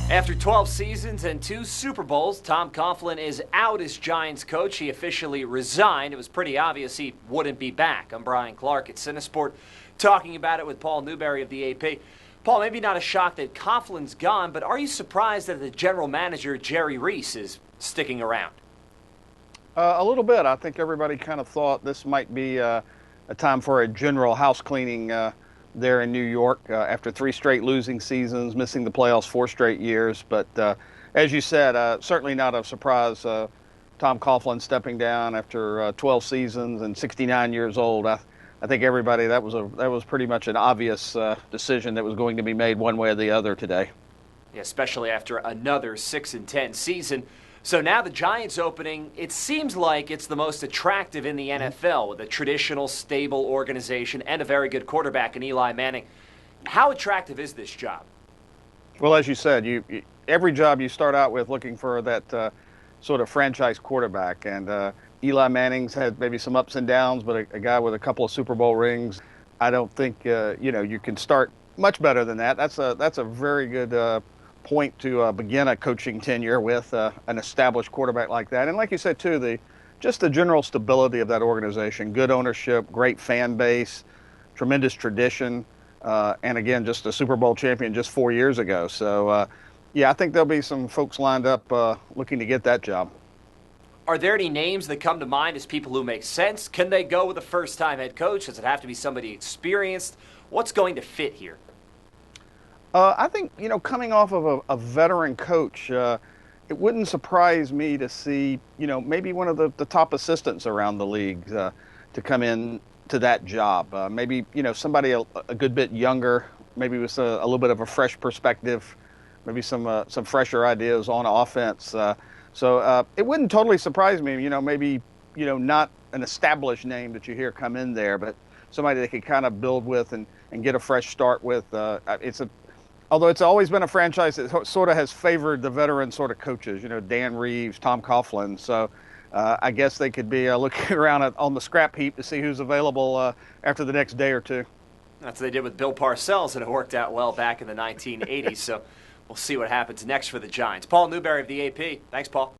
After 12 seasons and 2 Super Bowls, Tom Coughlin is out as Giants coach. He officially resigned. It was pretty obvious he wouldn't be back. I'm Brian Clark at CineSport, talking about it with Paul Newberry of the AP. Paul, maybe not a shock that Coughlin's gone, but are you surprised that the general manager, Jerry Reese, is sticking around? A little bit. I think everybody kind of thought this might be a time for a general house cleaning there in New York after 3 straight losing seasons, missing the playoffs 4 straight years. But as you said, certainly not a surprise. Tom Coughlin stepping down after 12 seasons and 69 years old. I think everybody, that was pretty much an obvious decision that was going to be made one way or the other today. Yeah, especially after another 6-10 season. So now the Giants opening, it seems like it's the most attractive in the NFL with a traditional, stable organization and a very good quarterback in Eli Manning. How attractive is this job? Well, as you said, every job you start out with looking for that sort of franchise quarterback. And Eli Manning's had maybe some ups and downs, but a guy with a couple of Super Bowl rings, I don't think you can start much better than that. That's a very good point to begin a coaching tenure with an established quarterback like that. And like you said, too, just the general stability of that organization, good ownership, great fan base, tremendous tradition, and again, just a Super Bowl champion just 4 years ago. So, yeah, I think there'll be some folks lined up looking to get that job. Are there any names that come to mind as people who make sense? Can they go with a first-time head coach? Does it have to be somebody experienced? What's going to fit here? I think, coming off of a veteran coach, it wouldn't surprise me to see, maybe one of the top assistants around the league to come in to that job. Maybe, somebody a good bit younger, maybe with a little bit of a fresh perspective, maybe some fresher ideas on offense. So it wouldn't totally surprise me, maybe, not an established name that you hear come in there, but somebody they could kind of build with and get a fresh start with. Although it's always been a franchise that sort of has favored the veteran sort of coaches, Dan Reeves, Tom Coughlin. So I guess they could be looking around on the scrap heap to see who's available after the next day or two. That's what they did with Bill Parcells, and it worked out well back in the 1980s. So we'll see what happens next for the Giants. Paul Newberry of the AP. Thanks, Paul.